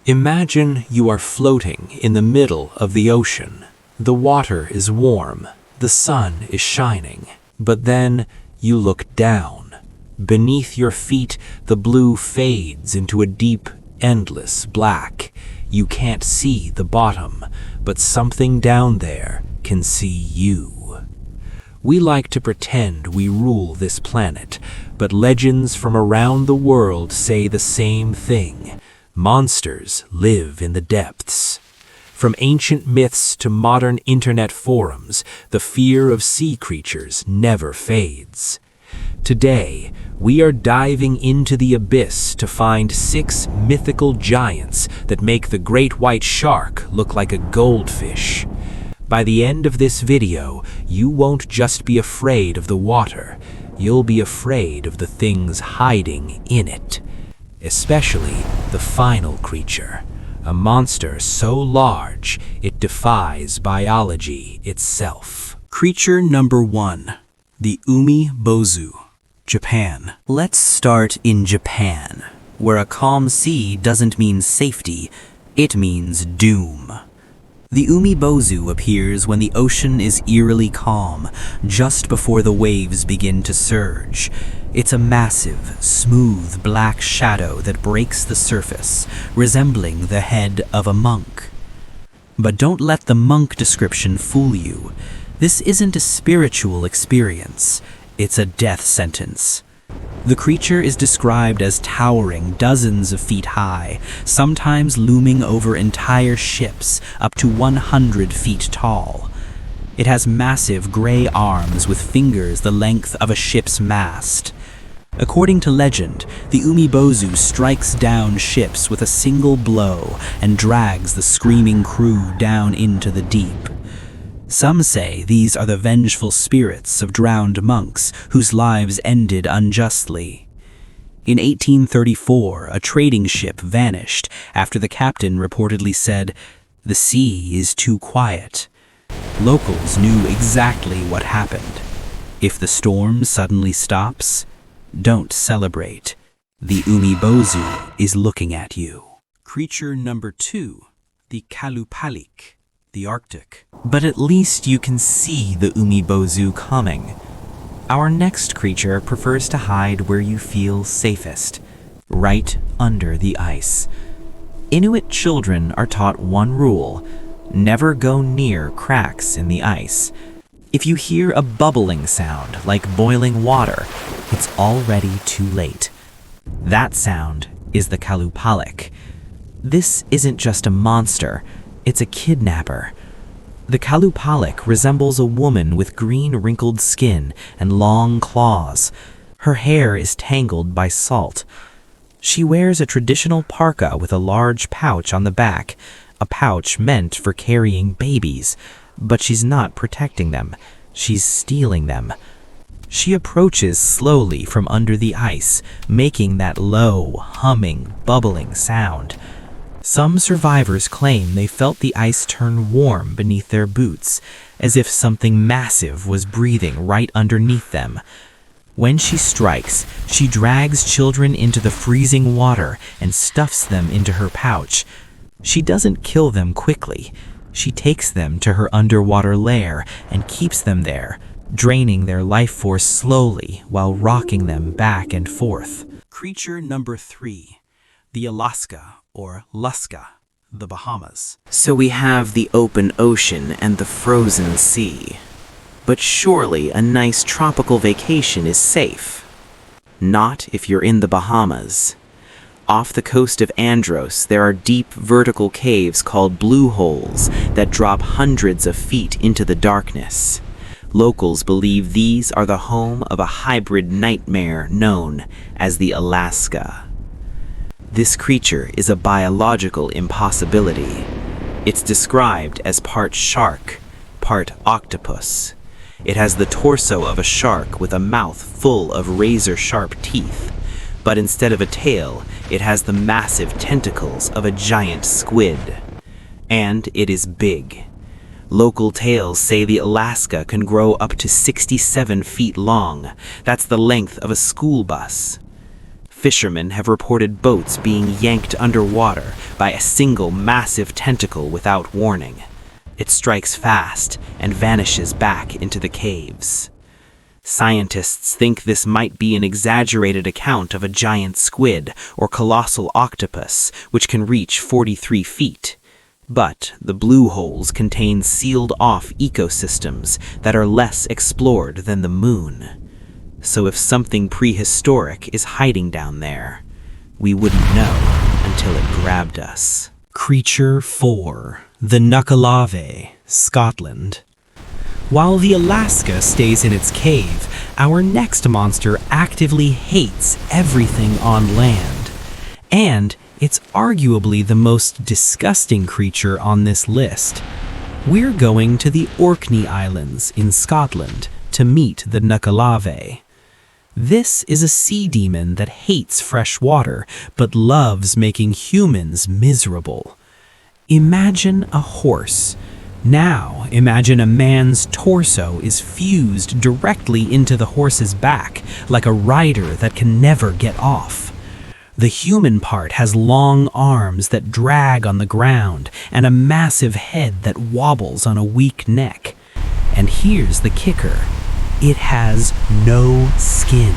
Imagine you are floating in the middle of the ocean. The water is warm, the sun is shining, but then you look down. Beneath your feet, the blue fades into a deep, endless black. You can't see the bottom, but something down there can see you. We like to pretend we rule this planet, but legends from around the world say the same thing. Monsters live in the depths. From ancient myths to modern internet forums, the fear of sea creatures never fades. Today, we are diving into the abyss to find 6 mythical giants that make the great white shark look like a goldfish. By the end of this video, you won't just be afraid of the water, you'll be afraid of the things hiding in it. Especially the final creature, a monster so large it defies biology itself. Creature number 1, the Umibōzu, Japan. Let's start in Japan, where a calm sea doesn't mean safety, it means doom. The Umibōzu appears when the ocean is eerily calm, just before the waves begin to surge. It's a massive, smooth black shadow that breaks the surface, resembling the head of a monk. But don't let the monk description fool you. This isn't a spiritual experience, it's a death sentence. The creature is described as towering dozens of feet high, sometimes looming over entire ships up to 100 feet tall. It has massive gray arms with fingers the length of a ship's mast. According to legend, the Umibōzu strikes down ships with a single blow and drags the screaming crew down into the deep. Some say these are the vengeful spirits of drowned monks whose lives ended unjustly. In 1834, a trading ship vanished after the captain reportedly said, "The sea is too quiet." Locals knew exactly what happened. If the storm suddenly stops, don't celebrate. The Umibōzu is looking at you. Creature number 2, the Qalupalik, the Arctic. But at least you can see the Umibōzu coming. Our next creature prefers to hide where you feel safest, right under the ice. Inuit children are taught one rule: never go near cracks in the ice. If you hear a bubbling sound like boiling water, it's already too late. That sound is the Qalupalik. This isn't just a monster, it's a kidnapper. The Qalupalik resembles a woman with green wrinkled skin and long claws. Her hair is tangled by salt. She wears a traditional parka with a large pouch on the back, a pouch meant for carrying babies. But she's not protecting them, she's stealing them. She approaches slowly from under the ice, making that low, humming, bubbling sound. Some survivors claim they felt the ice turn warm beneath their boots, as if something massive was breathing right underneath them. When she strikes, she drags children into the freezing water and stuffs them into her pouch. She doesn't kill them quickly. She takes them to her underwater lair and keeps them there, draining their life force slowly while rocking them back and forth. Creature number 3, the Alaska or Lusca, the Bahamas. So we have the open ocean and the frozen sea. But surely a nice tropical vacation is safe. Not if you're in the Bahamas. Off the coast of Andros, there are deep vertical caves called blue holes that drop hundreds of feet into the darkness. Locals believe these are the home of a hybrid nightmare known as the Alaska. This creature is a biological impossibility. It's described as part shark, part octopus. It has the torso of a shark with a mouth full of razor-sharp teeth. But instead of a tail, it has the massive tentacles of a giant squid. And it is big. Local tales say the Alaska can grow up to 67 feet long. That's the length of a school bus. Fishermen have reported boats being yanked underwater by a single massive tentacle without warning. It strikes fast and vanishes back into the caves. Scientists think this might be an exaggerated account of a giant squid or colossal octopus, which can reach 43 feet. But the blue holes contain sealed-off ecosystems that are less explored than the moon. So if something prehistoric is hiding down there, we wouldn't know until it grabbed us. Creature 4. The Nuckelavee, Scotland. While the Alaska stays in its cave, our next monster actively hates everything on land. And it's arguably the most disgusting creature on this list. We're going to the Orkney Islands in Scotland to meet the Nuckelavee. This is a sea demon that hates fresh water, but loves making humans miserable. Imagine a horse. Now imagine a man's torso is fused directly into the horse's back, like a rider that can never get off. The human part has long arms that drag on the ground and a massive head that wobbles on a weak neck. And here's the kicker. It has no skin.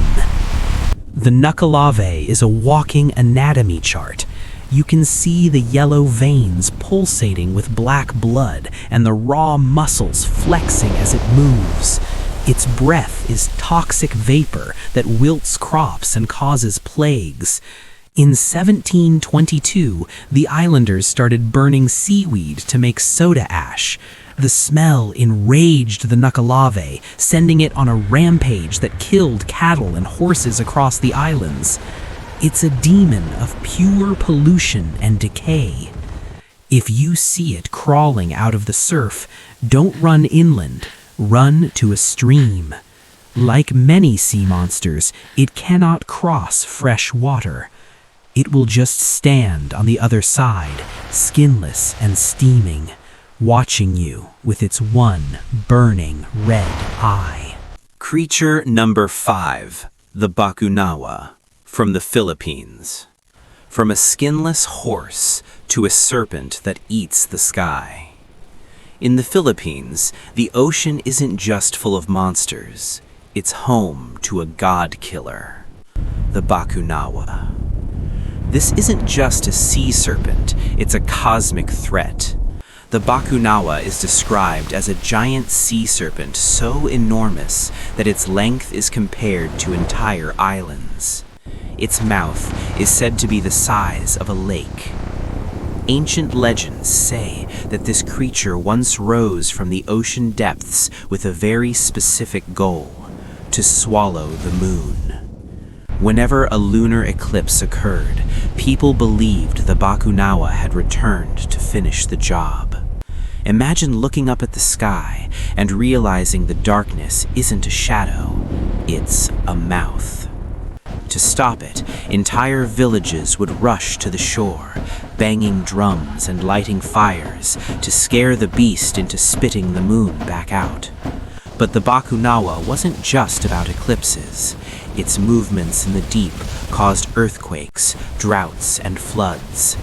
The Nuckelavee is a walking anatomy chart. You can see the yellow veins pulsating with black blood and the raw muscles flexing as it moves. Its breath is toxic vapor that wilts crops and causes plagues. In 1722, the islanders started burning seaweed to make soda ash. The smell enraged the Nuckelavee, sending it on a rampage that killed cattle and horses across the islands. It's a demon of pure pollution and decay. If you see it crawling out of the surf, don't run inland, run to a stream. Like many sea monsters, it cannot cross fresh water. It will just stand on the other side, skinless and steaming, watching you with its one burning red eye. Creature number 5, the Bakunawa, from the Philippines. From a skinless horse to a serpent that eats the sky. In the Philippines, the ocean isn't just full of monsters, it's home to a god killer, the Bakunawa. This isn't just a sea serpent, it's a cosmic threat. The Bakunawa is described as a giant sea serpent so enormous that its length is compared to entire islands. Its mouth is said to be the size of a lake. Ancient legends say that this creature once rose from the ocean depths with a very specific goal: to swallow the moon. Whenever a lunar eclipse occurred, people believed the Bakunawa had returned to finish the job. Imagine looking up at the sky and realizing the darkness isn't a shadow, it's a mouth. To stop it, entire villages would rush to the shore, banging drums and lighting fires to scare the beast into spitting the moon back out. But the Bakunawa wasn't just about eclipses. Its movements in the deep caused earthquakes, droughts, and floods.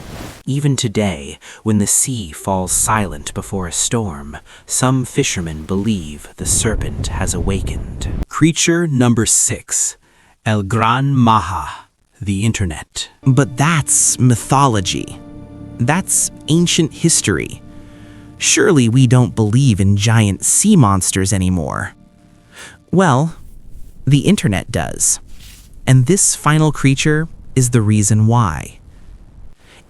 Even today, when the sea falls silent before a storm, some fishermen believe the serpent has awakened. Creature number 6. El Gran Maja, the Internet. But that's mythology. That's ancient history. Surely we don't believe in giant sea monsters anymore. Well, the Internet does. And this final creature is the reason why.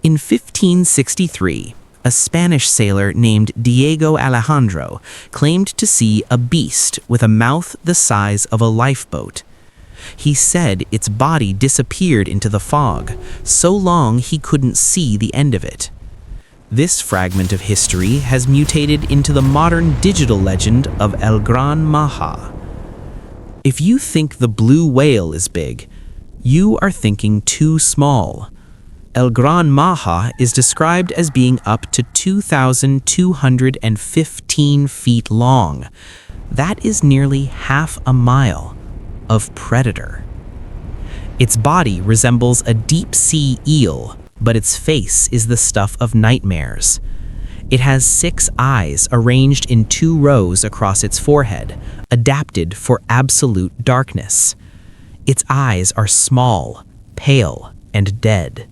In 1563, a Spanish sailor named Diego Alejandro claimed to see a beast with a mouth the size of a lifeboat. He said its body disappeared into the fog, so long he couldn't see the end of it. This fragment of history has mutated into the modern digital legend of El Gran Maja. If you think the blue whale is big, you are thinking too small. El Gran Maja is described as being up to 2,215 feet long. That is nearly half a mile of predator. Its body resembles a deep-sea eel, but its face is the stuff of nightmares. It has 6 eyes arranged in 2 rows across its forehead, adapted for absolute darkness. Its eyes are small, pale, and dead.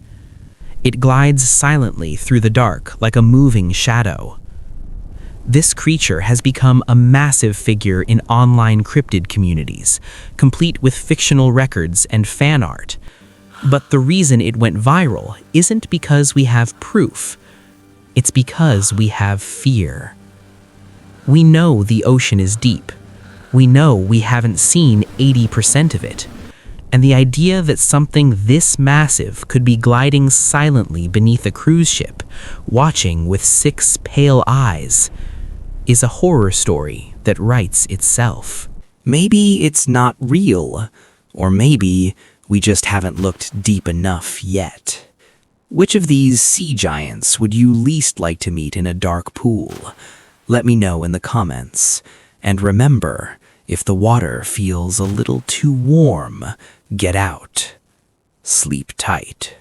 It glides silently through the dark like a moving shadow. This creature has become a massive figure in online cryptid communities, complete with fictional records and fan art. But the reason it went viral isn't because we have proof. It's because we have fear. We know the ocean is deep. We know we haven't seen 80% of it. And the idea that something this massive could be gliding silently beneath a cruise ship, watching with 6 pale eyes, is a horror story that writes itself. Maybe it's not real, or maybe we just haven't looked deep enough yet. Which of these sea giants would you least like to meet in a dark pool? Let me know in the comments. And remember, if the water feels a little too warm, get out. Sleep tight.